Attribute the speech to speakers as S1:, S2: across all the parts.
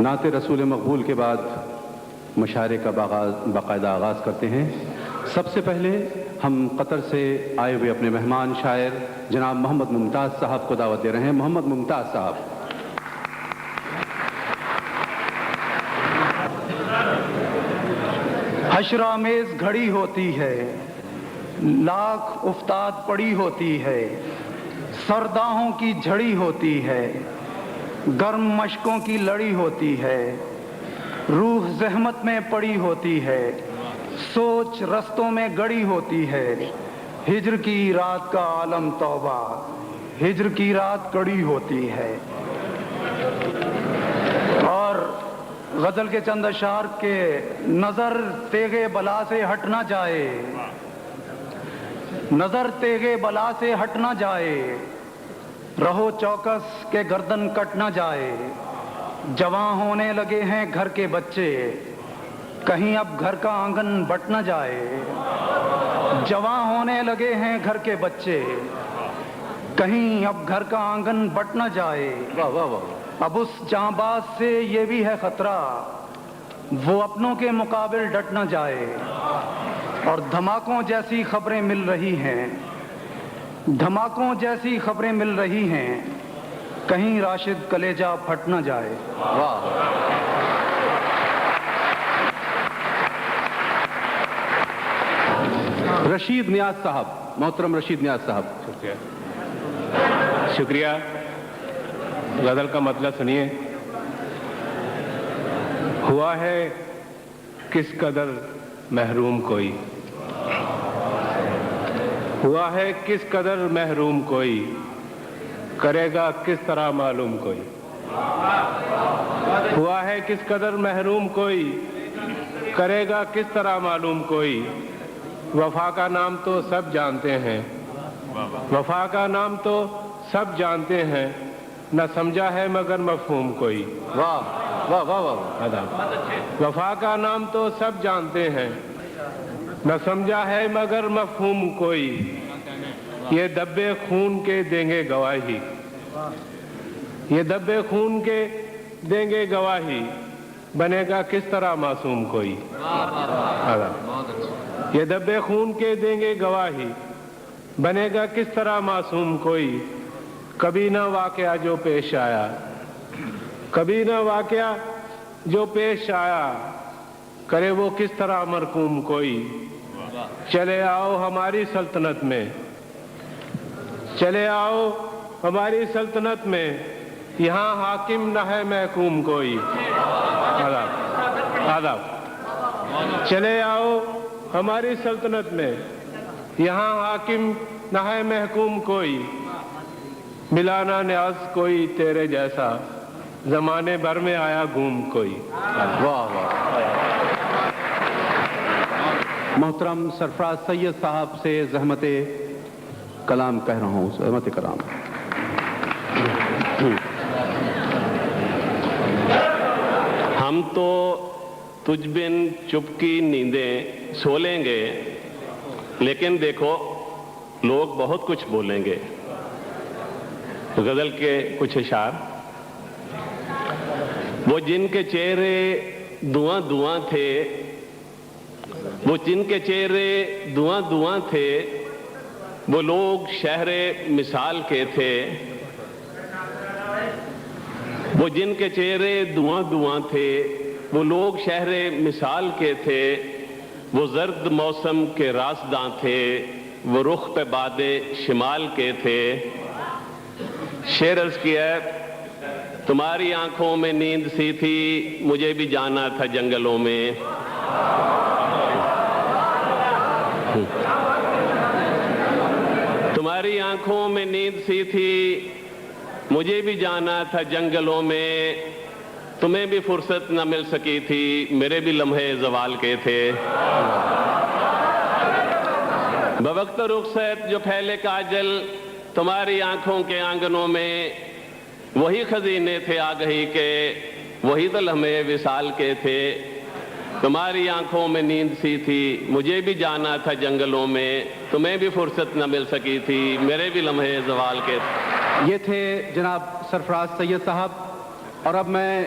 S1: نعت رسول مقبول کے بعد مشاعرے کا باقاعدہ آغاز کرتے ہیں۔ سب سے پہلے ہم قطر سے آئے ہوئے اپنے مہمان شاعر جناب محمد ممتاز صاحب کو دعوت دے رہے ہیں۔ محمد ممتاز صاحب۔
S2: حشرآمیز گھڑی ہوتی ہے، لاکھ افتاد پڑی ہوتی ہے، سرداہوں کی جھڑی ہوتی ہے، گرم مشکوں کی لڑی ہوتی ہے، روح زحمت میں پڑی ہوتی ہے، سوچ رستوں میں گڑی ہوتی ہے، ہجر کی رات کا عالم توبہ، ہجر کی رات کڑی ہوتی ہے۔ اور غزل کے چند اشعار کے نظر تیغے بلا سے ہٹ نہ جائے، نظر تیغے بلا سے ہٹ نہ جائے، رہو چوکس کے گردن کٹ نہ جائے، جواں ہونے لگے ہیں گھر کے بچے، کہیں اب گھر کا آنگن بٹ نہ جائے، جواں ہونے لگے ہیں گھر کے بچے، کہیں اب گھر کا آنگن بٹ نہ جائے۔
S1: واہ واہ واہ۔
S2: اب اس جانباز سے یہ بھی ہے خطرہ، وہ اپنوں کے مقابل ڈٹ نہ جائے، اور دھماکوں جیسی خبریں مل رہی ہیں، دھماکوں جیسی خبریں مل رہی ہیں، کہیں راشد کلیجہ پھٹ نہ جائے۔
S1: واہ۔ رشید نیاز صاحب، محترم رشید نیاز صاحب۔
S3: شکریہ۔ غزل کا مطلب سنیے۔ ہوا ہے کس قدر محروم کوئی، ہوا ہے کس قدر محروم کوئی، کرے گا کس طرح معلوم کوئی، ہوا ہے کس قدر محروم کوئی، کرے گا کس طرح معلوم کوئی، وفا کا نام تو سب جانتے ہیں، وفا کا نام تو سب جانتے ہیں، نہ سمجھا ہے مگر مفہوم کوئی۔
S1: واہ واہ واہ واہ۔
S3: وفا کا نام تو سب جانتے ہیں، نہ سمجھا ہے مگر مفہوم کوئی، یہ دبے خون کے دیں گے گواہی، یہ دبے خون کے دیں گے گواہی، بنے گا کس طرح معصوم کوئی۔ یہ دبے خون کے دیں گے گواہی، بنے گا کس طرح معصوم کوئی، کبھی نہ واقعہ جو پیش آیا، کبھی نہ واقعہ جو پیش آیا، کرے وہ کس طرح مرحوم کوئی، چلے آؤ ہماری سلطنت میں، چلے آؤ ہماری سلطنت میں، یہاں حاکم نہ ہے محکوم کوئی۔ آداب۔ چلے آؤ ہماری سلطنت میں، یہاں حاکم نہ ہے محکوم کوئی، ملا نہ نیاز کوئی تیرے جیسا، زمانے بھر میں آیا گھوم کوئی۔
S1: واہ واہ۔ محترم سرفراز سید صاحب سے زحمت کلام کہہ رہا ہوں، زحمت کلام۔
S4: ہم تو تجھ بن چپ کی نیندیں سو لیں گے، لیکن دیکھو لوگ بہت کچھ بولیں گے۔ غزل کے کچھ اشعار۔ وہ جن کے چہرے دھواں دھواں تھے، وہ جن کے چہرے دھواں دھواں تھے، وہ لوگ شہر مثال کے تھے، وہ جن کے چہرے دھواں دھواں تھے، وہ لوگ شہر مثال کے تھے، وہ زرد موسم کے رازداں تھے، وہ رخ پہ باد شمال کے تھے۔ شعر عرض کیا ہے، تمہاری آنکھوں میں نیند سی تھی، مجھے بھی جانا تھا جنگلوں میں، تمہاری آنکھوں میں نیند سی تھی، مجھے بھی جانا تھا جنگلوں میں، تمہیں بھی فرصت نہ مل سکی تھی، میرے بھی لمحے زوال کے تھے۔ بوقت رخصت جو پھیلے کاجل، تمہاری آنکھوں کے آنگنوں میں، وہی خزینے تھے آگہی کے، وہی تو لمحے وصال کے تھے۔ تمہاری آنکھوں میں نیند سی تھی، مجھے بھی جانا تھا جنگلوں میں، تمہیں بھی فرصت نہ مل سکی تھی، میرے بھی لمحے زوال کے تھے۔
S1: یہ تھے جناب سرفراز سید صاحب، اور اب میں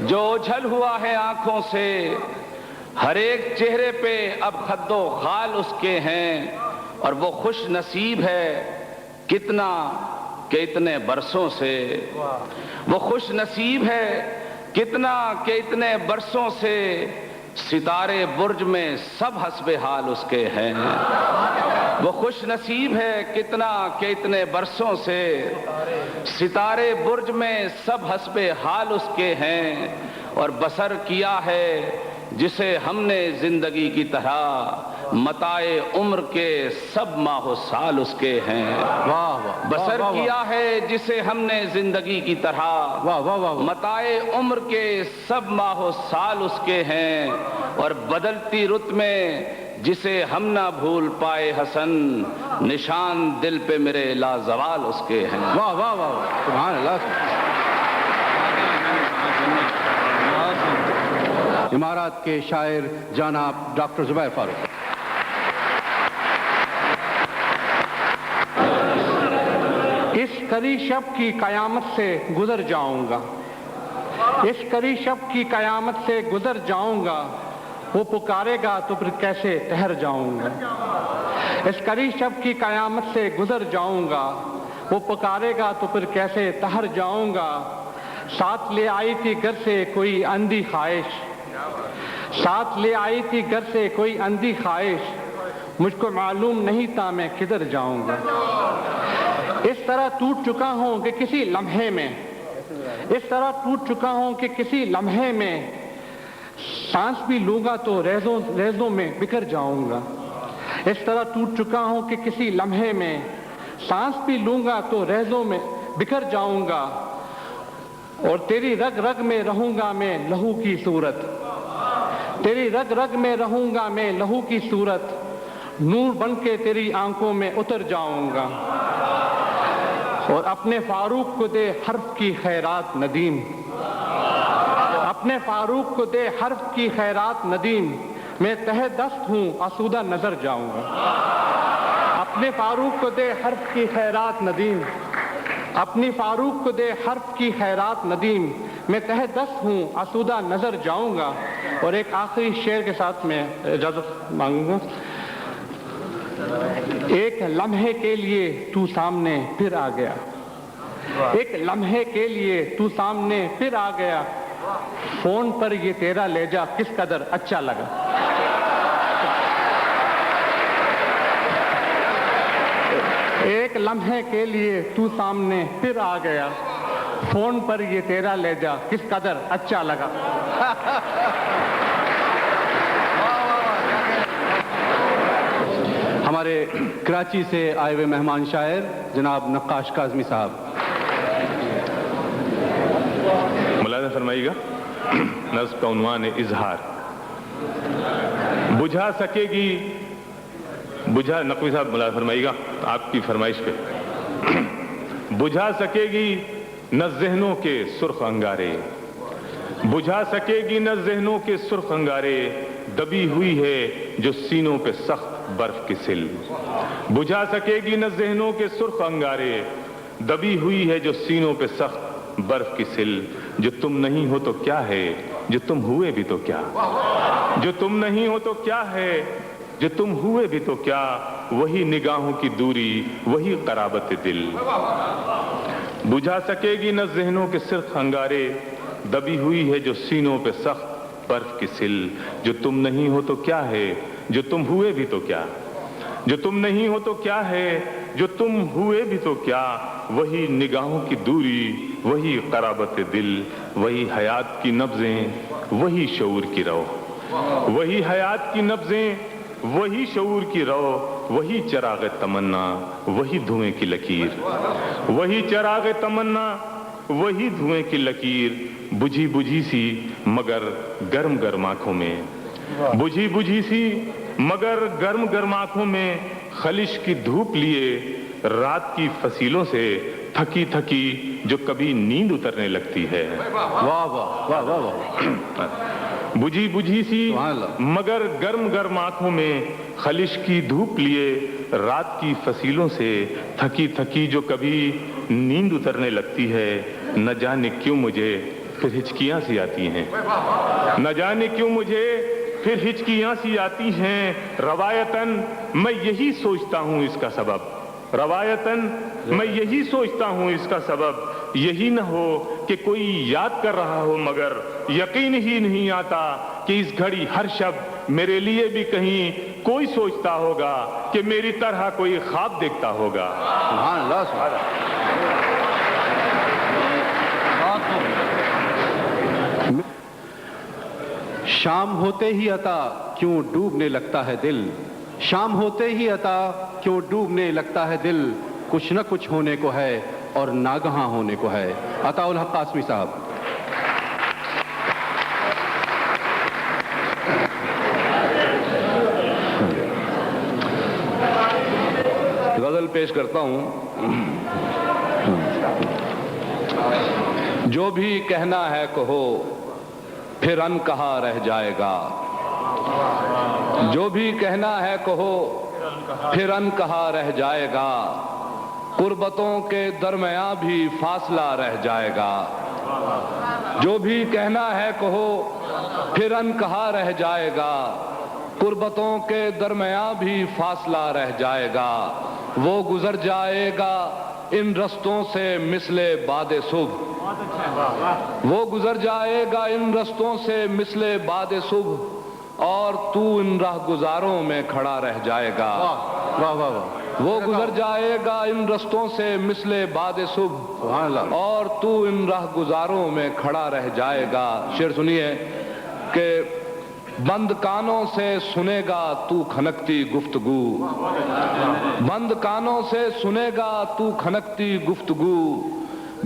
S5: جو اوجھل ہوا ہے آنکھوں سے، ہر ایک چہرے پہ اب خد و خال اس کے ہیں، اور وہ خوش نصیب ہے کتنا کہ اتنے برسوں سے، وہ خوش نصیب ہے کتنا کہ اتنے برسوں سے، ستارے برج میں سب حسب حال اس کے ہیں۔ وہ خوش نصیب ہے کتنا کہ اتنے برسوں سے، ستارے برج میں سب حسب حال اس کے ہیں، اور بسر کیا ہے جسے ہم نے زندگی کی طرح، متاع عمر کے سب ماہ و سال اس کے ہیں۔ بسر کیا ہے جسے ہم نے زندگی کی طرح، متاع عمر کے سب ماہ و سال اس کے ہیں، اور بدلتی رت میں جسے ہم نہ بھول پائے حسن، نشان دل پہ میرے لازوال اس کے ہیں۔
S1: واہ واہ واہ، سبحان اللہ۔ امارات کے شاعر جناب ڈاکٹر زبیر فاروق۔
S6: اس کری شب کی قیامت سے گزر جاؤں گا، اس کری شب کی قیامت سے گزر جاؤں گا، وہ پکارے گا تو پھر کیسے ٹھہر جاؤں گا۔ اس کری شب کی قیامت سے گزر جاؤں گا، وہ پکارے گا تو پھر کیسے ٹھہر جاؤں گا۔ ساتھ لے آئی تھی گھر سے کوئی اندھی خواہش، ساتھ لے آئی تھی گھر سے کوئی اندھی خواہش، مجھ کو معلوم نہیں تھا میں کدھر جاؤں گا۔ اس طرح ٹوٹ چکا ہوں کہ کسی لمحے میں، اس طرح ٹوٹ چکا ہوں کہ کسی لمحے میں، سانس بھی لوں گا تو ریزوں میں بکھر جاؤں گا۔ اس طرح ٹوٹ چکا ہوں کہ کسی لمحے میں، سانس بھی لوں گا تو ریزوں میں بکھر جاؤں گا، اور تیری رگ رگ میں رہوں گا میں لہو کی صورت، تیری رگ رگ میں رہوں گا میں لہو کی صورت، نور بن کے تیری آنکھوں میں اتر جاؤں گا، اور اپنے فاروق کو دے حرف کی خیرات ندیم، اپنے فاروق کو دے حرف کی خیرات ندیم، میں تہ دست ہوں آسودہ نظر جاؤں گا۔ اپنے فاروق کو دے حرف کی خیرات ندیم، اپنی فاروق کو دے حرف کی خیرات ندیم، میں تہ دست ہوں آسودہ نظر جاؤں گا۔ اور ایک آخری شعر کے ساتھ میں اجازت مانگوں گا۔ ایک لمحے کے لیے تو سامنے پھر آ گیا، ایک لمحے کے لیے تو سامنے پھر آ گیا، فون پر یہ تیرا لہجہ کس قدر اچھا لگا۔ ایک لمحے کے لیے تو سامنے پھر آ گیا، فون پر یہ تیرا لہجہ کس قدر اچھا لگا۔
S1: ہمارے کراچی سے آئے ہوئے مہمان شاعر جناب نقاش کاظمی صاحب۔
S3: ملاحظہ فرمائیے گا، نظم کا عنوان ہے اظہار۔ بجھا سکے گی، بجھا، نقوی صاحب ملاحظہ فرمائیے گا آپ کی فرمائش پہ، بجھا سکے گی نہ ذہنوں کے سرخ انگارے، بجھا سکے گی نہ ذہنوں کے سرخ انگارے، دبی ہوئی ہے جو سینوں پہ سخت برف کی سل، بجھا سکے گی نہ ذہنوں کے سرخ انگارے، دبی ہوئی ہے جو سینوں پہ سخت برف کی سل، جو تم نہیں ہو تو کیا ہے، جو تم ہوئے بھی تو کیا، جو تم نہیں ہو تو کیا ہے، جو تم ہوئے بھی تو کیا، وہی نگاہوں کی دوری، وہی قرابت دل، بجھا سکے گی نہ ذہنوں کے سرخ انگارے، دبی ہوئی ہے جو سینوں پہ سخت برف کی سل، جو تم نہیں ہو تو کیا ہے، جو تم ہوئے بھی تو کیا، جو تم نہیں ہو تو کیا ہے، جو تم ہوئے بھی تو کیا، وہی نگاہوں کی دوری، وہی قرابت دل، وہی حیات کی نبضیں، وہی شعور کی رو، وہی حیات کی نبضیں، وہی شعور کی رو، وہی چراغ تمنا، وہی دھوئیں کی لکیر، وہی چراغ تمنا، وہی دھوئیں کی لکیر، بجھی بجھی سی مگر گرم گرم آنکھوں میں، بجھی بجھی سی مگر گرم گرم آنکھوں میں، خلش کی دھوپ لیے رات کی فصیلوں سے تھکی تھکی جو کبھی نیند اترنے لگتی ہے،
S1: واہ واہ واہ واہ واہ،
S3: بجھی بجھی سی مگر گرم گرم آنکھوں میں، خلش کی دھوپ لیے رات کی فصیلوں سے تھکی تھکی جو کبھی نیند اترنے لگتی ہے، نہ جانے کیوں مجھے پھر ہچکیاں سی آتی ہیں، نہ جانے کیوں مجھے پھر ہچکیاں سی آتی ہیں، روایتاً میں یہی سوچتا ہوں اس کا سبب، روایتاً میں یہی سوچتا ہوں اس کا سبب، یہی نہ ہو کہ کوئی یاد کر رہا ہو مگر یقین ہی نہیں آتا کہ اس گھڑی ہر شب میرے لیے بھی کہیں کوئی سوچتا ہوگا کہ میری طرح کوئی خواب دیکھتا ہوگا۔
S1: سبحان اللہ سبحان اللہ۔ شام ہوتے ہی عطا کیوں ڈوبنے لگتا ہے دل، شام ہوتے ہی عطا کیوں ڈوبنے لگتا ہے دل، کچھ نہ کچھ ہونے کو ہے اور ناگہاں ہونے کو ہے۔ عطا الحق قاسمی صاحب۔
S5: غزل پیش کرتا ہوں۔ جو بھی کہنا ہے کہو پھر ان کہا رہ جائے گا، جو بھی کہنا ہے کہو پھر ان کہا رہ جائے گا، قربتوں کے درمیان بھی فاصلہ رہ جائے گا، جو بھی کہنا ہے کہو پھر ان کہا رہ جائے گا، قربتوں کے درمیان بھی فاصلہ رہ جائے گا، وہ گزر جائے گا ان رستوں سے مثل باد صبح، وہ گزر جائے گا ان رستوں سے مثل باد صبح، اور تو ان راہ گزاروں میں کھڑا رہ جائے گا،
S1: واہ واہ واہ۔
S5: وہ گزر جائے گا ان رستوں سے مثل باد صبح، اور تو ان راہ گزاروں میں کھڑا رہ جائے گا۔ شعر سنیے کہ بند کانوں سے سنے گا تو کھنکتی گفتگو، بند کانوں سے سنے گا تو کھنکتی گفتگو،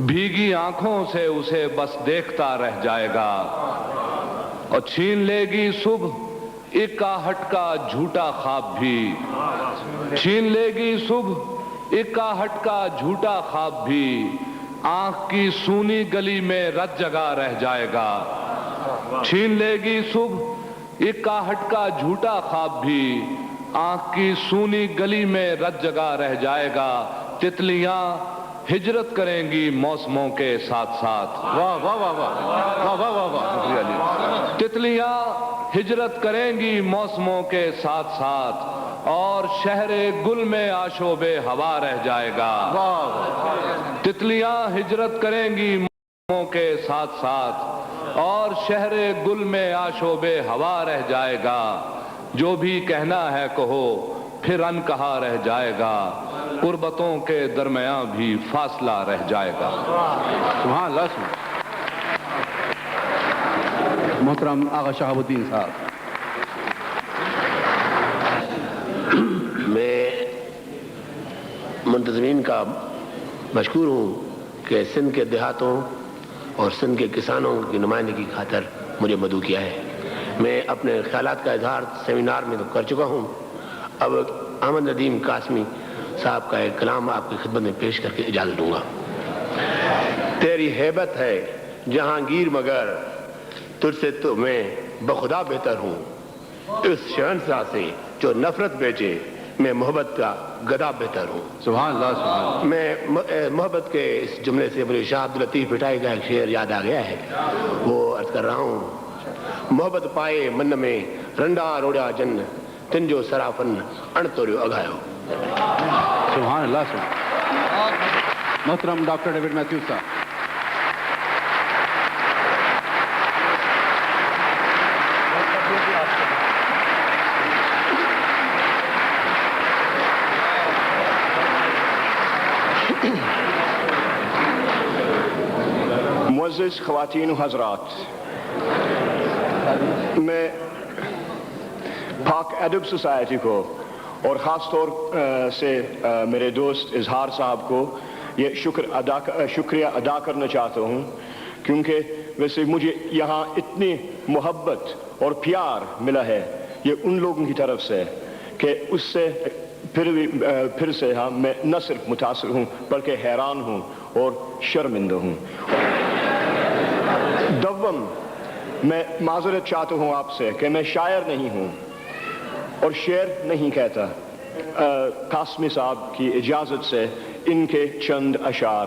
S5: بھیگی آنکھوں سے اسے بس دیکھتا رہ جائے گا، اور چھین لے گی صبح ایک آہٹ کا جھوٹا خواب بھی، چھین لے گی صبح ایک آہٹ کا جھوٹا خواب بھی، آنکھ کی سونی گلی میں رت جگہ رہ جائے گا، چھین لے گی صبح ایک آہٹ کا جھوٹا خواب بھی، آنکھ کی سونی گلی میں رت جگہ رہ جائے گا، تتلیاں ہجرت کریں گی موسموں کے ساتھ ساتھ،
S1: واہ واہ واہ واہ واہ واہ واہ۔
S5: تتلیاں ہجرت کریں گی موسموں کے ساتھ ساتھ، اور شہر گل میں آشوب ہوا رہ جائے گا، تتلیاں ہجرت کریں گی موسموں کے ساتھ ساتھ، اور شہر گل میں آشوب ہوا رہ جائے گا، جو بھی کہنا ہے کہو پھر ان کہا رہ جائے گا، قربتوں کے درمیان بھی فاصلہ رہ جائے گا۔
S1: سبحان اللہ سبحان۔ محترم آغا شہاب الدین صاحب۔
S7: میں منتظمین کا مشکور ہوں کہ سندھ کے دیہاتوں اور سندھ کے کسانوں کی نمائندگی کی خاطر مجھے مدعو کیا ہے۔ میں اپنے خیالات کا اظہار سیمینار میں تو کر چکا ہوں، اب احمد ندیم قاسمی صاحب کا ایک کلام آپ کی خدمت میں پیش کر کے اجازت دوں گا۔ تیری ہیبت ہے جہانگیر مگر تجھ سے تو میں بخدا بہتر ہوں، اس شہنشاہ سے جو نفرت بیچے میں محبت کا گدا بہتر ہوں۔
S1: سبحان اللہ سبحان اللہ۔
S7: میں محبت کے اس جملے سے مجھے شاہ عبداللطیف بھٹائی کا ایک شعر یاد آ گیا ہے، وہ عرض کر رہا ہوں۔ محبت پائے من میں رنڈا روڑا جن تن جو سرافن اڑ توریو اگایو۔
S1: سبحان اللہ سبحان۔ محترم ڈاکٹر ڈیوڈ میتھیوز صاحب۔
S8: معزز خواتین و حضرات، میں پاک ادب سوسائٹی کو اور خاص طور سے میرے دوست اظہار صاحب کو یہ شکریہ ادا کرنا چاہتا ہوں، کیونکہ ویسے مجھے یہاں اتنی محبت اور پیار ملا ہے یہ ان لوگوں کی طرف سے کہ اس سے پھر سے میں نہ صرف متاثر ہوں بلکہ حیران ہوں اور شرمندہ ہوں۔ دوم، میں معذرت چاہتا ہوں آپ سے کہ میں شاعر نہیں ہوں اور شعر نہیں کہتا۔ قاسمی صاحب کی اجازت سے ان کے چند اشعار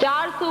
S9: 400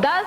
S9: 10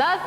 S9: 10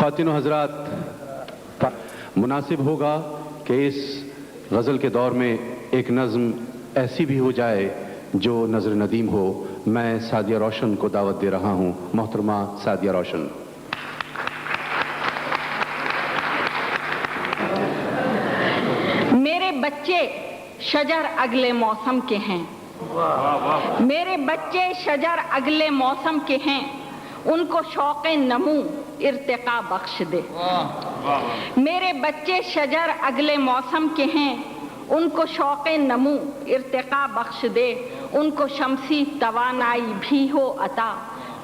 S1: خواتین و حضرات، مناسب ہوگا کہ اس غزل کے دور میں ایک نظم ایسی بھی ہو جائے جو نظر ندیم ہو. میں سعدیہ روشن کو دعوت دے رہا ہوں. محترمہ سعدیہ روشن.
S9: میرے بچے شجر اگلے موسم کے ہیں، میرے بچے شجر اگلے موسم کے ہیں، ان کو شوق نمو ارتقا بخش دے. میرے بچے شجر اگلے موسم کے ہیں، ان کو شوق نمو ارتقا بخش دے. ان کو شمسی توانائی بھی ہو عطا،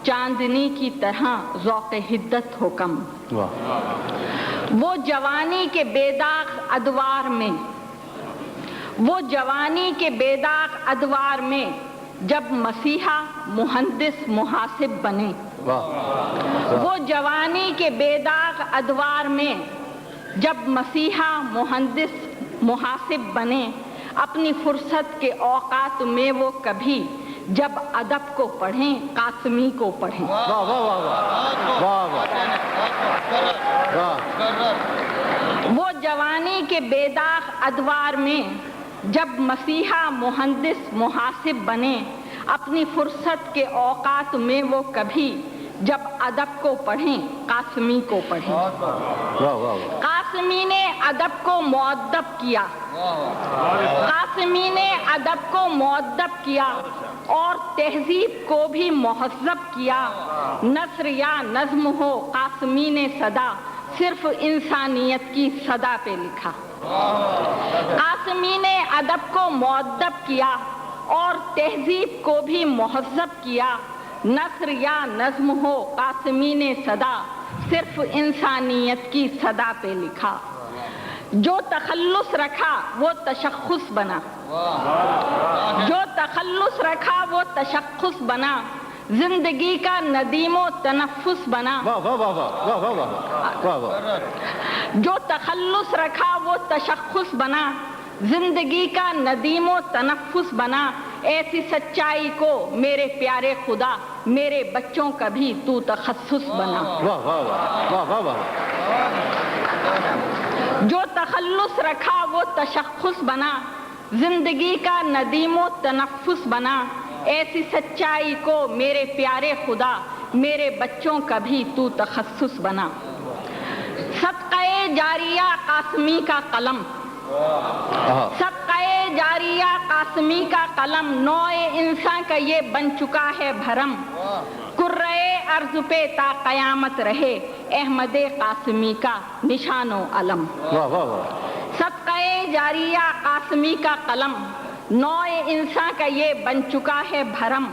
S9: چاندنی کی طرح ذوق حدت ہو کم. وہ جوانی کے بے داغ ادوار میں، وہ جوانی کے بے داغ ادوار میں جب مسیحا مہندس محاسب بنے. وہ جوانی کے بے داغ ادوار میں جب مسیحا مہندس محاسب بنے. اپنی فرصت کے اوقات میں وہ کبھی جب ادب کو پڑھیں قاسمی کو پڑھیں. وہ جوانی کے بے داغ ادوار میں جب مسیحا مہندس محاسب بنے. اپنی فرصت کے اوقات میں وہ کبھی جب ادب کو پڑھیں قاسمی کو پڑھیں. قاسمی نے ادب کو مؤدب کیا، قاسمی نے ادب کو مؤدب کیا اور تہذیب کو بھی مہذب کیا. نثر یا نظم ہو قاسمی نے صدا صرف انسانیت کی صدا پہ لکھا. قاسمی نے ادب کو مؤدب کیا اور تہذیب کو بھی مہذب کیا. نثر یا نظم ہو قاسمی نے صدا صرف انسانیت کی صدا پہ لکھا. جو تخلص رکھا وہ تشخص بنا، جو تخلص رکھا وہ تشخص بنا. زندگی کا ندیم و تنفس بنا. جو تخلص رکھا وہ تشخص بنا، زندگی کا ندیم و تنفس بنا. ایسی سچائی کو میرے پیارے خدا میرے بچوں کا بھی تو تخصص بنا. جو تخلص رکھا وہ تشخص بنا، زندگی کا ندیم و تنفس بنا. ایسی سچائی کو میرے پیارے خدا میرے بچوں کا بھی تو تخصص بنا. صدقہ جاریہ قاسمی کا قلم، صدقہ جاریہ قاسمی کا قلم، نوع انسان کا یہ بن چکا ہے بھرم. کرۂ ارض پہ تا قیامت رہے احمد قاسمی کا نشان و علم. صدقہ جاریہ قاسمی کا قلم، نوع انسان کا یہ بن چکا ہے بھرم.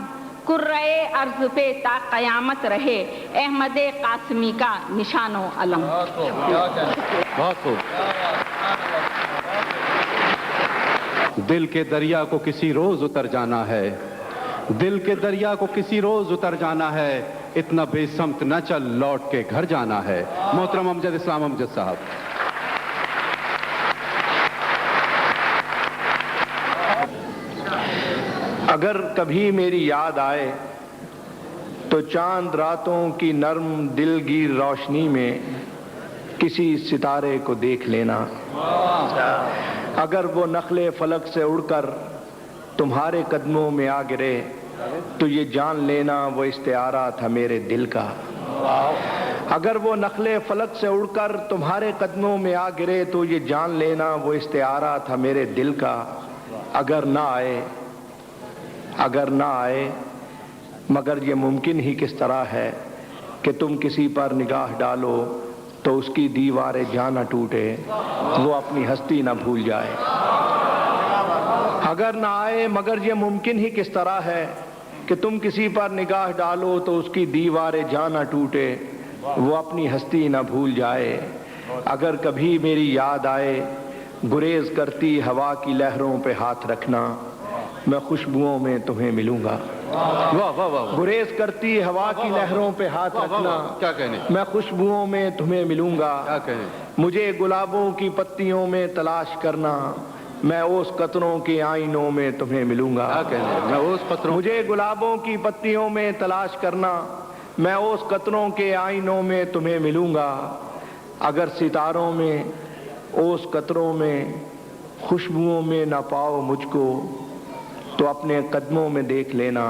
S9: کرۂ ارض پہ تا قیامت رہے احمد قاسمی کا نشان و علم.
S1: دل کے دریا کو کسی روز اتر جانا ہے، دل کے دریا کو کسی روز اتر جانا ہے. اتنا بے سمت نہ چل لوٹ کے گھر جانا ہے. محترم امجد اسلام امجد صاحب.
S2: اگر کبھی میری یاد آئے تو چاند راتوں کی نرم دلگیر روشنی میں کسی ستارے کو دیکھ لینا. اگر وہ نخل فلک سے اڑ کر تمہارے قدموں میں آ گرے تو یہ جان لینا وہ استعارہ تھا میرے دل کا. اگر وہ نخل فلک سے اڑ کر تمہارے قدموں میں آ گرے تو یہ جان لینا وہ استعارہ تھا میرے دل کا. اگر نہ آئے، اگر نہ آئے، مگر یہ ممکن ہی کس طرح ہے کہ تم کسی پر نگاہ ڈالو تو اس کی دیواریں جاں نہ ٹوٹے، وہ اپنی ہستی نہ بھول جائے. اگر نہ آئے مگر یہ ممکن ہی کس طرح ہے کہ تم کسی پر نگاہ ڈالو تو اس کی دیواریں جاں نہ ٹوٹے، وہ اپنی ہستی نہ بھول جائے. اگر کبھی میری یاد آئے گریز کرتی ہوا کی لہروں پہ ہاتھ رکھنا، میں خوشبوؤں میں تمہیں ملوں گا. گریز کرتی ہوا کی لہروں پہ ہاتھ رکھنا،
S1: کیا کہنے،
S2: میں خوشبوؤں میں تمہیں ملوں گا.
S1: کیا کہنے.
S2: مجھے گلابوں کی پتیوں میں تلاش کرنا، میں اوس قطروں کے آئینوں میں تمہیں ملوں گا.
S1: کیا کہنے، میں اوس قطروں.
S2: مجھے گلابوں کی پتیوں میں تلاش کرنا، میں اوس قطروں کے آئینوں میں تمہیں ملوں گا، اگر ستاروں میں اوس قطروں میں خوشبوؤں میں نہ پاؤ مجھ کو تو اپنے قدموں میں دیکھ لینا،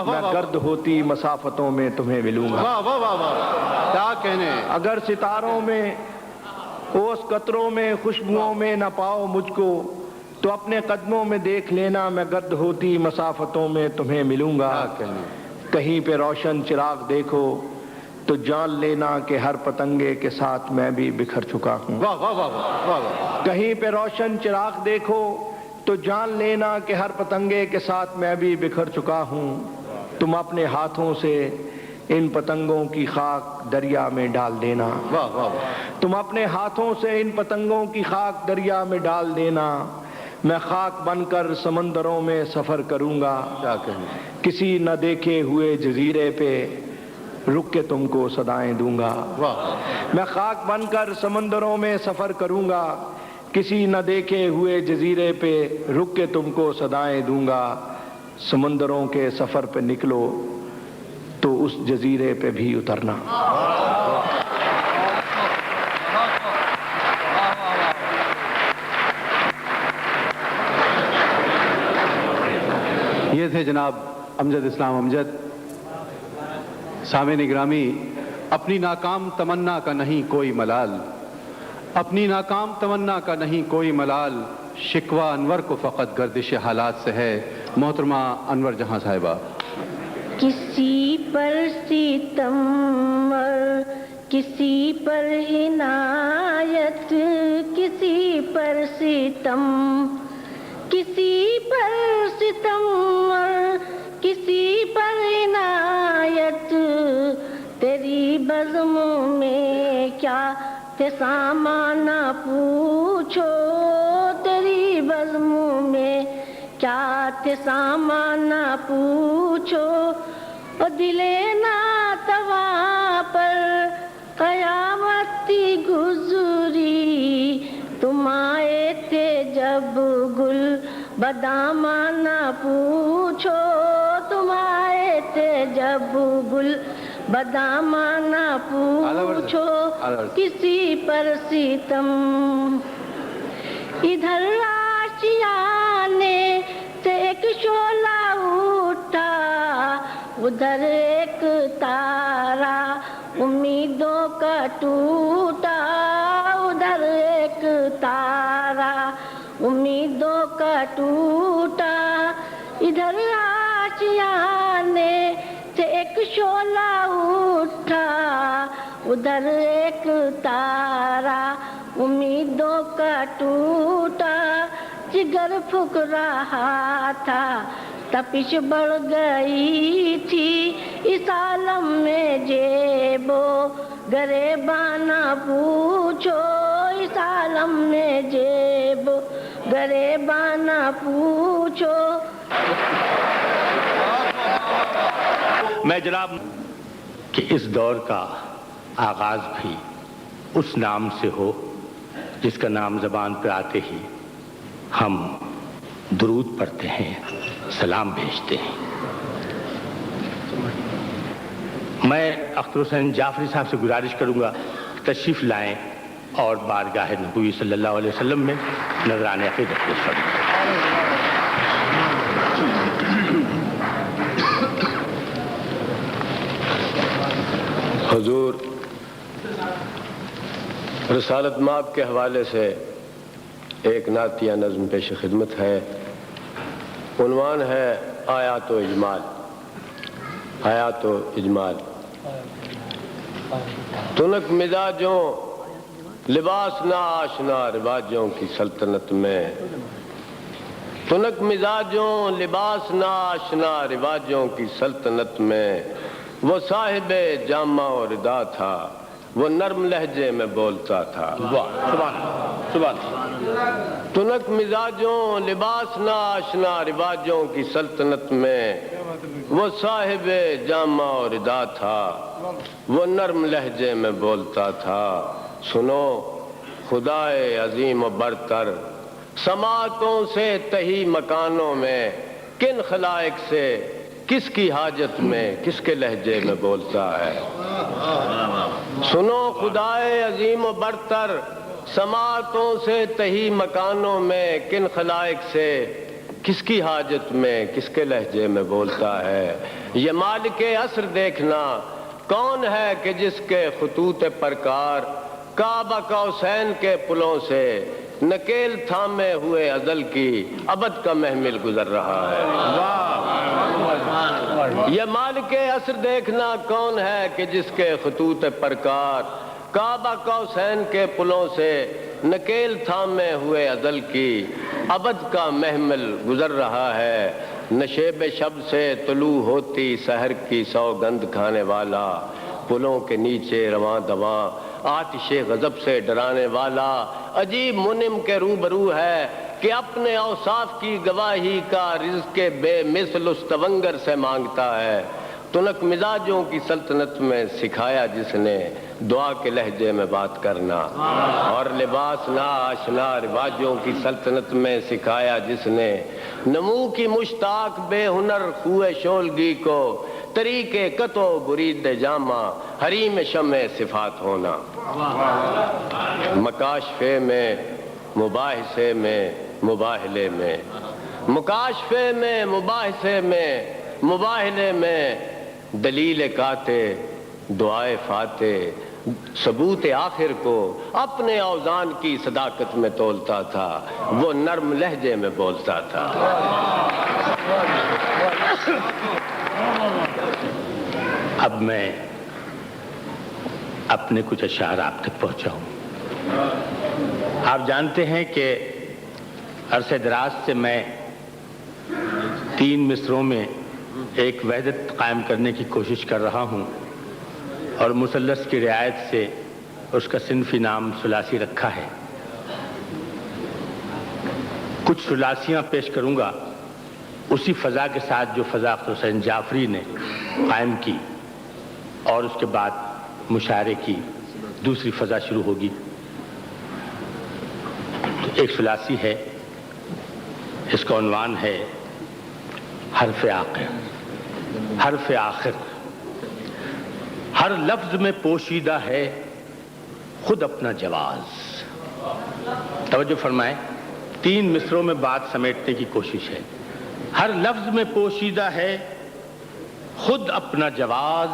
S2: میں گرد ہوتی مسافتوں میں تمہیں ملوں گا۔
S6: واہ واہ واہ واہ، کیا کہنے۔
S2: اگر ستاروں میں اوس قطروں میں خوشبوؤں میں نہ پاؤ مجھ کو تو اپنے قدموں میں دیکھ لینا، میں گرد ہوتی مسافتوں میں تمہیں ملوں گا۔ کہیں پہ روشن چراغ دیکھو تو جان لینا کہ ہر پتنگے کے ساتھ میں بھی بکھر چکا ہوں۔
S6: واہ واہ واہ واہ واہ۔
S2: کہیں پہ روشن چراغ دیکھو تو جان لینا کہ ہر پتنگے کے ساتھ میں بھی بکھر چکا ہوں۔ تم اپنے ہاتھوں سے ان پتنگوں کی خاک دریا میں ڈال دینا،
S6: واہ واہ واہ۔
S2: تم اپنے ہاتھوں سے ان پتنگوں کی خاک دریا میں ڈال دینا، میں خاک بن کر سمندروں میں سفر کروں گا،
S6: کیا کہنے۔
S2: کسی نہ دیکھے ہوئے جزیرے پہ رک کے تم کو صدائیں دوں گا۔ میں خاک بن کر سمندروں میں سفر کروں گا، کسی نہ دیکھے ہوئے جزیرے پہ رک کے تم کو صدائیں دوں گا۔ سمندروں کے سفر پہ نکلو تو اس جزیرے پہ بھی اترنا۔
S1: یہ تھے جناب امجد اسلام امجد۔ سامعین گرامی، اپنی ناکام تمنا کا نہیں کوئی ملال، اپنی ناکام تمنا کا نہیں کوئی ملال، شکوہ انور کو فقط گردش حالات سے ہے۔ محترمہ انور جہاں صاحبہ۔
S10: کسی پر ستم اور کسی پر عنایت، کسی پر ستم، کسی پر ستم اور کسی پر عنایت، تیری بزموں میں کیا تھے سامان نہ پوچھو، تیری بزموں میں کیا تھے سامان نہ پوچھو، اور دل ناتواں پر قیامت گزری، تم آئے تھے جب گل بدامہ نہ پوچھو، تم آئے تھے جب گل بدامہ نہ پوچھو، کسی پر ستم۔ ادھر آشیانے سے ایک شعلہ اٹھا، ادھر ایک تارا امیدوں کا ٹوٹا، ادھر ایک تارا امیدوں کا ٹوٹا، ادھر آشیانے سے ایک شعلہ اٹھا، ادھر ایک تارا امیدوں کا ٹوٹا، جگر پھک رہا تھا تپش بڑھ گئی تھی، اس عالم میں جیب و گریباں نہ پوچھو، اس عالم میں جیب و گریباں نہ پوچھو۔
S11: میں جناب کہ اس دور کا آغاز بھی اس نام سے ہو جس کا نام زبان پہ آتے ہی ہم درود پڑھتے ہیں، سلام بھیجتے ہیں۔ میں اختر حسین جعفری صاحب سے گزارش کروں گا کہ تشریف لائیں اور بارگاہ نبوی صلی اللہ علیہ وسلم میں نذران عقیدت پیش کریں۔
S8: حضور، رسالت مآب کے حوالے سے ایک نعتیہ نظم پیش خدمت ہے۔ عنوان ہے آیات و اجمال۔ آیات و اجمال۔ تنک مزاجوں لباس نہ آشنا رواجوں کی سلطنت میں، تنک مزاجوں لباس نہ آشنا رواجوں کی سلطنت میں، وہ صاحب جامہ و ردا تھا، وہ نرم لہجے میں بولتا تھا۔ سبحان تنک مزاجوں لباس نہ آشنا رواجوں کی سلطنت میں، وہ صاحب جامہ و ردا تھا، وہ نرم لہجے میں بولتا تھا۔ سنو خدائے عظیم و برتر، سماعتوں سے تہی مکانوں میں کن خلائق سے
S7: کس کی حاجت میں کس کے لہجے میں بولتا ہے. سنو خدائے عظیم و برتر سماعتوں سے تہی مکانوں میں کن خلائق سے کس کی حاجت میں کس کے لہجے میں بولتا ہے. یہ مالک عصر دیکھنا کون ہے کہ جس کے خطوط پرکار کعبہ قوسین کے پلوں سے نکیل تھامے ہوئے ازل کی ابد کا محمل گزر رہا ہے. یہ مالک عصر دیکھنا کون ہے کہ جس کے خطوط پرکار کعبہ قوسین کے پلوں سے نکیل تھامے ہوئے ازل کی ابد کا محمل گزر رہا ہے. نشیب شب سے طلوع ہوتی سحر کی سوگند کھانے والا پلوں کے نیچے رواں دواں آتش غضب سے ڈرانے والا عجیب منم کے روبرو ہے کہ اپنے اوصاف کی گواہی کا رزق بے مثل اس تونگر سے مانگتا ہے. تنک مزاجوں کی سلطنت میں سکھایا جس نے دعا کے لہجے میں بات کرنا اور لباس نا آشنا رواجوں کی سلطنت میں سکھایا جس نے نمو کی مشتاق بے ہنر خوئے شولگی کو طریقے قطع برید جامہ حریم شمع صفات ہونا. مکاشفے میں مباحثے میں مباہلے میں مکاشفے میں مباحثے میں مباہلے میں دلیل کاتے دعائے فاتح ثبوت آخر کو اپنے اوزان کی صداقت میں تولتا تھا. وہ نرم لہجے میں بولتا تھا.
S11: اب میں اپنے کچھ اشعار آپ تک پہنچاؤں. آپ جانتے ہیں کہ عرصہ دراز سے میں 3 مصروں میں ایک وحدت قائم کرنے کی کوشش کر رہا ہوں اور مثلث کی رعایت سے اس کا صنفی نام ثلاثی رکھا ہے. کچھ ثلاثیاں پیش کروں گا اسی فضا کے ساتھ جو فضا اختر حسین جعفری نے قائم کی اور اس کے بعد مشاعرے کی دوسری فضا شروع ہوگی. تو ایک ثلاثی ہے، اس کا عنوان ہے حرف آخر. حرف آخر ہر لفظ میں پوشیدہ ہے خود اپنا جواز. توجہ فرمائیں، 3 مصروں میں بات سمیٹنے کی کوشش ہے. ہر لفظ میں پوشیدہ ہے خود اپنا جواز،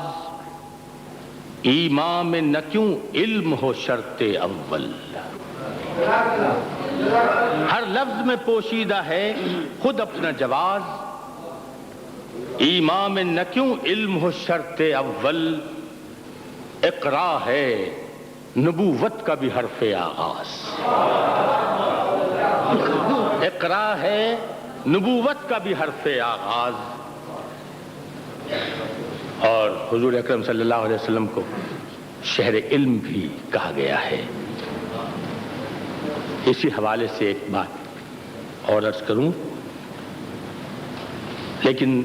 S11: ایمان میں نہ کیوں علم ہو شرط اول. ہر لفظ میں پوشیدہ ہے خود اپنا جواز، ایمان میں نہ کیوں علم ہو شرط اول. اقرا ہے نبوت کا بھی حرف آغاز. اقرا ہے نبوت کا بھی حرف آغاز. اور حضور اکرم صلی اللہ علیہ وسلم کو شہر علم بھی کہا گیا ہے. اسی حوالے سے ایک بات اور عرض کروں، لیکن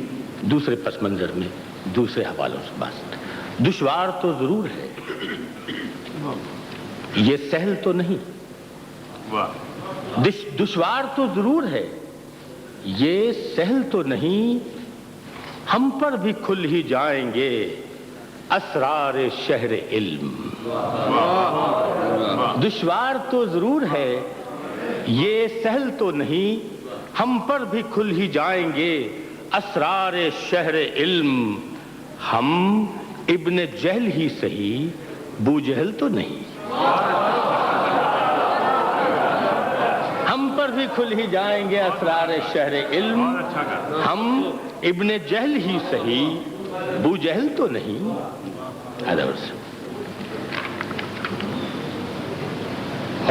S11: دوسرے پس منظر میں دوسرے حوالوں سے بات. دشوار تو ضرور ہے، یہ سہل تو نہیں. دشوار تو ضرور ہے، یہ سہل تو نہیں. ہم پر بھی کھل ہی جائیں گے اسرار شہر علم. دشوار تو ضرور ہے، یہ سہل تو نہیں. ہم پر بھی کھل ہی جائیں گے اسرار شہر علم. ہم ابن جہل ہی صحیح بو جہل تو نہیں. ہم پر بھی کھل ہی جائیں گے اسرار شہر علم. ہم ابن جہل ہی صحیح بو جہل تو نہیں.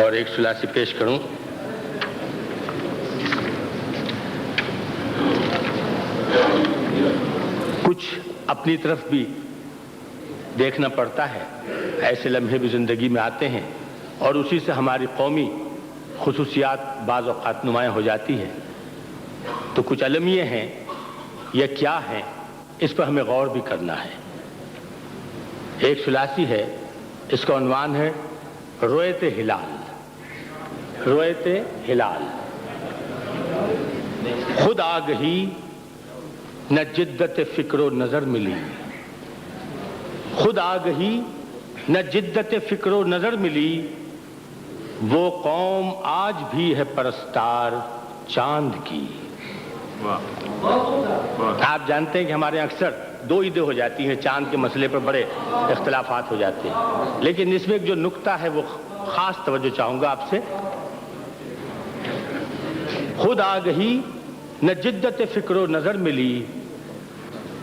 S11: اور ایک ثلاثی پیش کروں. کچھ اپنی طرف بھی دیکھنا پڑتا ہے، ایسے لمحے بھی زندگی میں آتے ہیں اور اسی سے ہماری قومی خصوصیات بعض اوقات نمایاں ہو جاتی ہے. تو کچھ المیے ہیں، یہ کیا ہیں، اس پر ہمیں غور بھی کرنا ہے. ایک ثلاثی ہے، اس کا عنوان ہے رویت ہلال. رویت ہلال. خود آگہی نہ جدت فکر و نظر ملی، خود آگہی نہ جدت فکر و نظر ملی، وہ قوم آج بھی ہے پرستار چاند کی۔ آپ جانتے ہیں کہ ہمارے اکثر دو عیدیں ہو جاتی ہیں، چاند کے مسئلے پر بڑے اختلافات ہو جاتے ہیں، لیکن اس میں ایک جو نکتہ ہے وہ خاص توجہ چاہوں گا آپ سے۔ خود آگہی نہ جدت فکر و نظر ملی،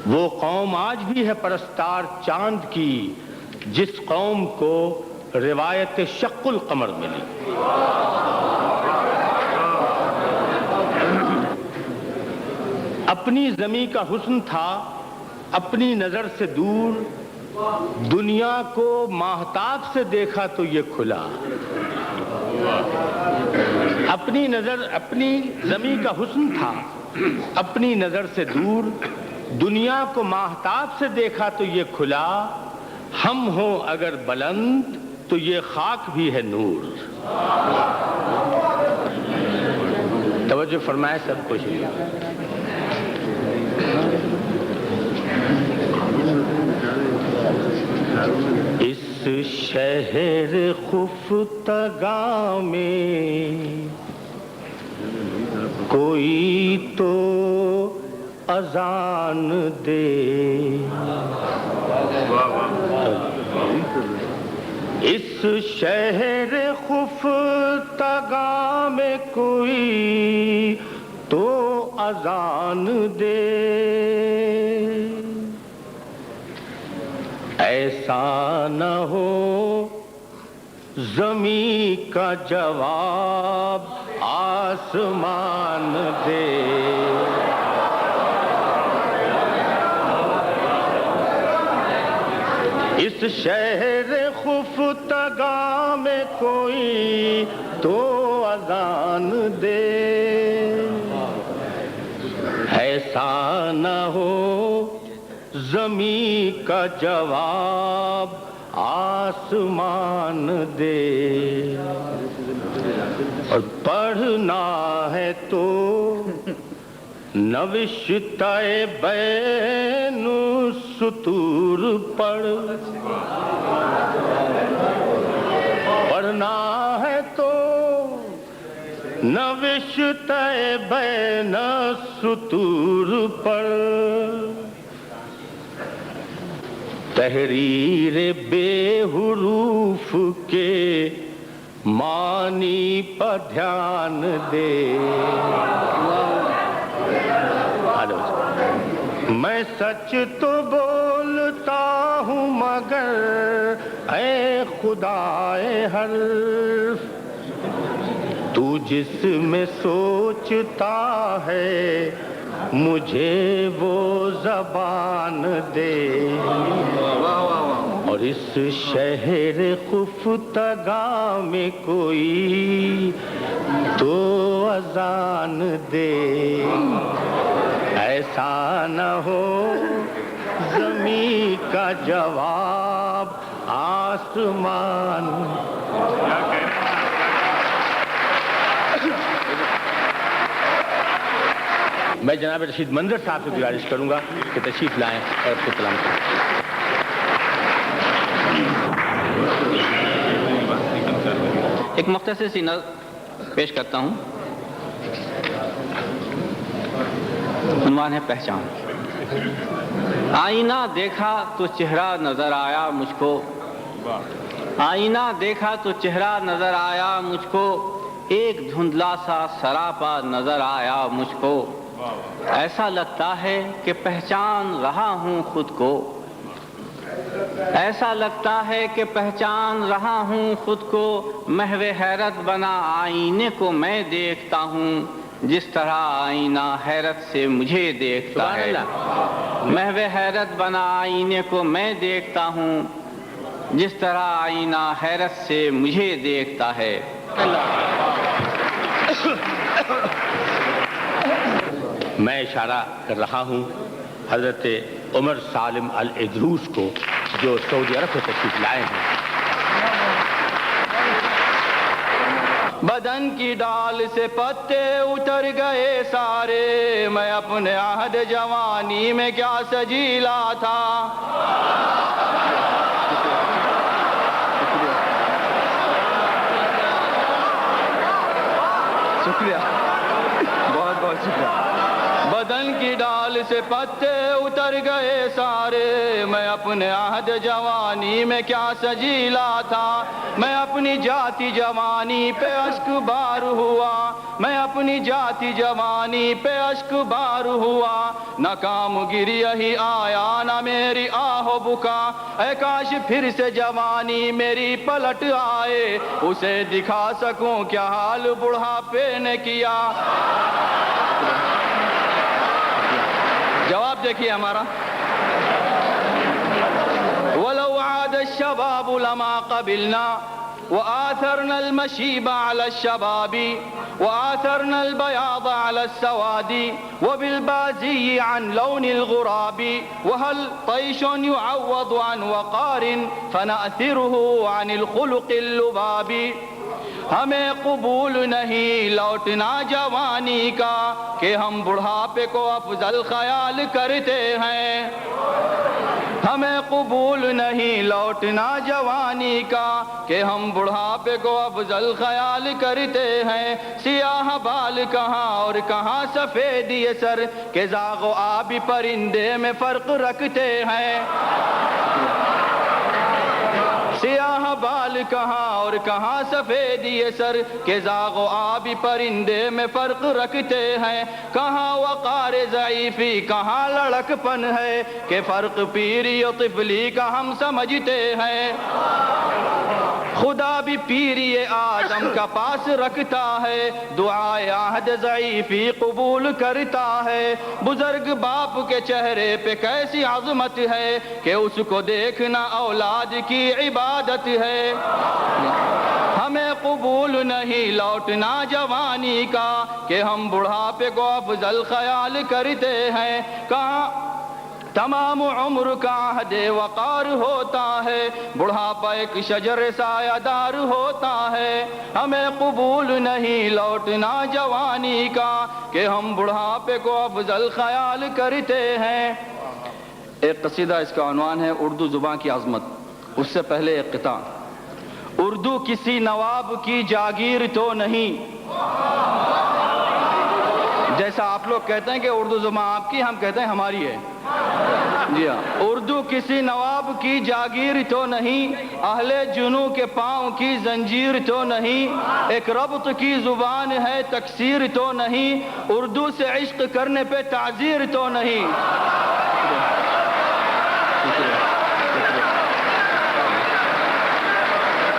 S11: وہ قوم آج بھی ہے پرستار چاند کی، جس قوم کو روایت شق القمر ملی۔ اپنی زمیں کا حسن تھا اپنی نظر سے دور، دنیا کو ماہتاب سے دیکھا تو یہ کھلا۔ اپنی زمیں کا حسن تھا اپنی نظر سے دور، دنیا کو ماہتاب سے دیکھا تو یہ کھلا، ہم ہوں اگر بلند تو یہ خاک بھی ہے نور۔ توجہ فرمائے سب کچھ۔ اس شہر خفتگاں میں کوئی تو اذان دے، اس شہر خفتگاں میں کوئی تو اذان دے، ایسا نہ ہو زمین کا جواب آسمان دے۔ اس شہر خفتگاں میں کوئی تو اذان دے، ایسا نہ ہو زمین کا جواب آسمان دے، اور پڑھنا ہے تو نوشتہ بین سطور پڑھ، پڑھنا ہے تو نوشتہ بین سطور پڑھ، تحریر بے حروف کے معنی پر دھیان دے۔ میں سچ تو بولتا ہوں مگر اے خدائے حرف، تو جس میں سوچتا ہے مجھے وہ زبان دے، اور اس شہر خفتگاں میں کوئی تو اذان دے، ایسا نہ ہو زمین کا جواب آسمان۔ میں جناب رشید منظر صاحب سے گزارش کروں گا کہ تشریف لائیں اور اس کو سلام کریں۔
S12: ایک مختصر سی نظم پیش کرتا ہوں، عنوان ہے پہچان۔ آئینہ دیکھا تو چہرہ نظر آیا مجھ کو، آئینہ دیکھا تو چہرہ نظر آیا مجھ کو، ایک دھندلا سا سراپا نظر آیا مجھ کو، ایسا لگتا ہے کہ پہچان رہا ہوں خود کو، ایسا لگتا ہے کہ پہچان رہا ہوں خود کو، محو حیرت بنا آئینے کو میں دیکھتا ہوں، جس طرح آئینہ حیرت سے مجھے دیکھتا ہے، محو حیرت بنا آئینے کو میں دیکھتا ہوں، جس طرح آئینہ حیرت سے مجھے دیکھتا ہے۔
S11: میں اشارہ کر رہا ہوں حضرت عمر سالم الادروس کو، جو سعودی عرب سے تشریف لائے ہیں۔
S13: بدن کی ڈال سے پتے اتر گئے سارے، میں اپنے عہد جوانی میں کیا سجیلا تھا۔ شکریہ، بہت بہت شکریہ۔ بدن کی ڈال سے پتے اتر گئے سارے، میں اپنے عہد جوانی میں کیا سجیلا تھا۔ میں اپنی جاتی جوانی پہ اشک بار ہوا، میں اپنی جاتی جوانی پہ اشک بار ہوا، نہ کام گری یہی آیا نہ میری آہ و بکا، اے کاش پھر سے جوانی میری پلٹ آئے، اسے دکھا سکوں کیا حال بڑھاپے نے کیا۔ جواب دیکھیے ہمارا، وَلَوْ عَادَ الشَّبَابُ لَمَا قَبِلْنَا وَآثَرْنَا الْمَشِيبَ عَلَى الشَّبَابِ وآثرنا البياض على السواد وبالبازي عن لون الغراب وهل طيش يعوض عن وقار فنأثره عن الخلق اللباب ہمیں قبول نہیں لوٹنا جوانی کا کہ ہم بڑھاپے کو افضل خیال کرتے ہیں، ہمیں قبول نہیں لوٹنا جوانی کا کہ ہم بڑھاپے کو افضل خیال کرتے ہیں، سیاہ بال کہاں اور کہاں سفیدی سر کہ زاغ و آبی پرندے میں فرق رکھتے ہیں، سیاہ بال کہاں اور کہاں سفیدی سر کہ زاغ و آبی پرندے میں فرق رکھتے ہیں، کہاں وقار ضعیفی کہاں لڑک پن ہے کہ فرق پیری و طفلی کا ہم سمجھتے ہیں، خدا بھی پیری آدم کا پاس رکھتا ہے، دعائے عہد ضعیفی قبول کرتا ہے، بزرگ باپ کے چہرے پہ کیسی عظمت ہے کہ اس کو دیکھنا اولاد کی عبادت ہے، ہمیں قبول نہیں لوٹنا جوانی کا کہ ہم بڑھاپے کو افضل خیال کرتے ہیں، کہاں تمام عمر کا عہد وقار ہوتا ہے، بڑھاپا ایک شجر سایہ دار ہوتا ہے، ہمیں قبول نہیں لوٹنا جوانی کا کہ ہم بڑھاپے کو افضل خیال کرتے ہیں۔ ایک قصیدہ اس کا عنوان ہے اردو زبان کی عظمت، اس سے پہلے ایک قطعہ، اردو کسی نواب کی جاگیر تو نہیں، جیسا آپ لوگ کہتے ہیں کہ اردو زبان آپ کی، ہم کہتے ہیں ہماری ہے، جی ہاں، اردو کسی نواب کی جاگیر تو نہیں، اہل جنوں کے پاؤں کی زنجیر تو نہیں، ایک ربط کی زبان ہے تکسیر تو نہیں، اردو سے عشق کرنے پہ تعزیر تو نہیں۔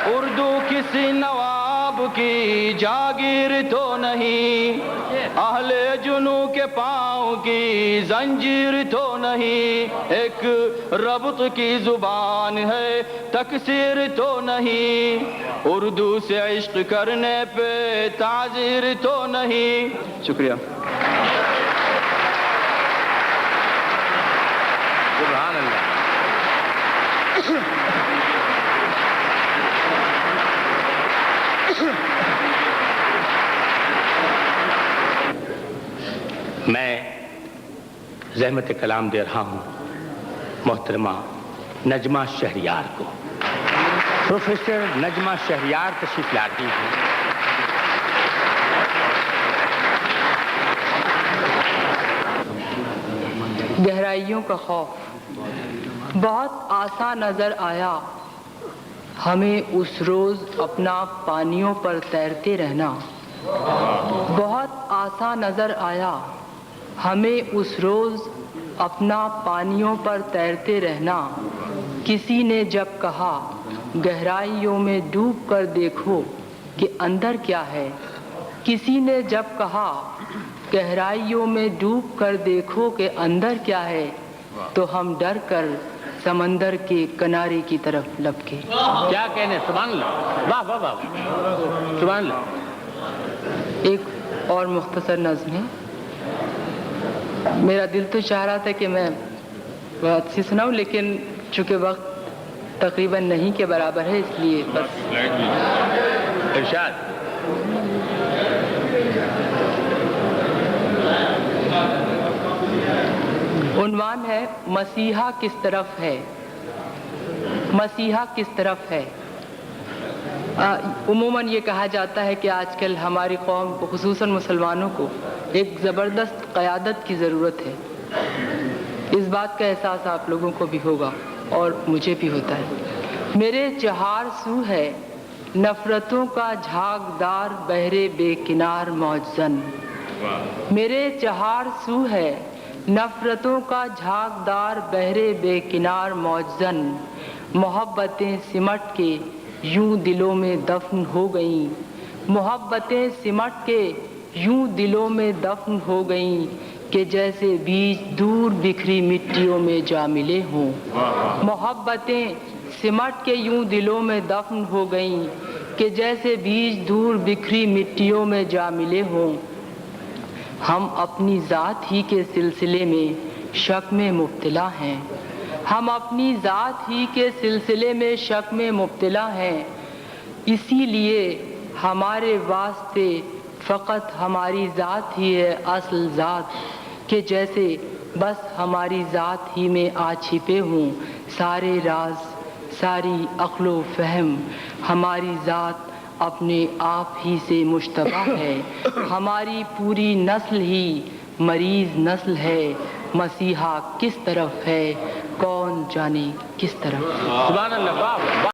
S13: اردو کسی نواب کی جاگیر تو نہیں، اہل جنوں کے پاؤں کی زنجیر تو نہیں، ایک ربط کی زبان ہے تکسیر تو نہیں، اردو سے عشق کرنے پہ تعزیر تو نہیں۔ شکریہ۔
S11: سبحان اللہ۔ میں زحمت کلام دے رہا ہوں محترمہ نجمہ شہریار کو۔ پروفیسر نجمہ شہریار تشریف لا رہی ہیں۔
S9: گہرائیوں کا خوف بہت آسان نظر آیا، ہمیں اس روز اپنا پانیوں پر تیرتے رہنا، بہت آسان نظر آیا، ہمیں اس روز اپنا پانیوں پر تیرتے رہنا، کسی نے جب کہا گہرائیوں میں ڈوب کر دیکھو کہ اندر کیا ہے، کسی نے جب کہا گہرائیوں میں ڈوب کر دیکھو کہ اندر کیا ہے، تو ہم ڈر کر سمندر کے کنارے کی طرف لپکے۔
S11: کیا کہنے، سبحان اللہ، واہ واہ واہ، سبحان اللہ۔
S9: ایک اور مختصر نظم ہے، میرا دل تو چاہ رہا تھا کہ میں بہت سی سناؤں، لیکن چونکہ وقت تقریباً نہیں کے برابر ہے، اس لیے بس
S11: ارشاد۔
S9: عنوان ہے مسیحا کس طرف ہے، مسیحا کس طرف ہے۔ عموماً یہ کہا جاتا ہے کہ آج کل ہماری قوم کو، خصوصاً مسلمانوں کو، ایک زبردست قیادت کی ضرورت ہے۔ اس بات کا احساس آپ لوگوں کو بھی ہوگا اور مجھے بھی ہوتا ہے۔ میرے چہار سو ہے نفرتوں کا جھاگدار بہرے بے کنار موجزن، میرے چہار سو ہے نفرتوں کا جھاگدار بہرے بے کنار موجزن، محبتیں سمٹ کے یوں دلوں میں دفن ہو گئیں، محبتیں سمٹ کے یوں دلوں میں دفن ہو گئیں کہ جیسے بیج دور بکھری مٹیوں میں جا ملے ہوں، محبتیں سمٹ کے یوں دلوں میں دفن ہو گئیں کہ جیسے بیج دور بکھری مٹیوں میں جا ملے ہوں۔ ہم اپنی ذات ہی کے سلسلے میں شک میں مبتلا ہیں، ہم اپنی ذات ہی کے سلسلے میں شک میں مبتلا ہیں، اسی لیے ہمارے واسطے فقط ہماری ذات ہی ہے اصل ذات، کہ جیسے بس ہماری ذات ہی میں آ چھپے ہوں سارے راز، ساری عقل و فہم، ہماری ذات اپنے آپ ہی سے مشتبہ ہے، ہماری پوری نسل ہی مریض نسل ہے، مسیحا کس طرف ہے کون جانے کس طرف۔
S4: سبحان اللہ۔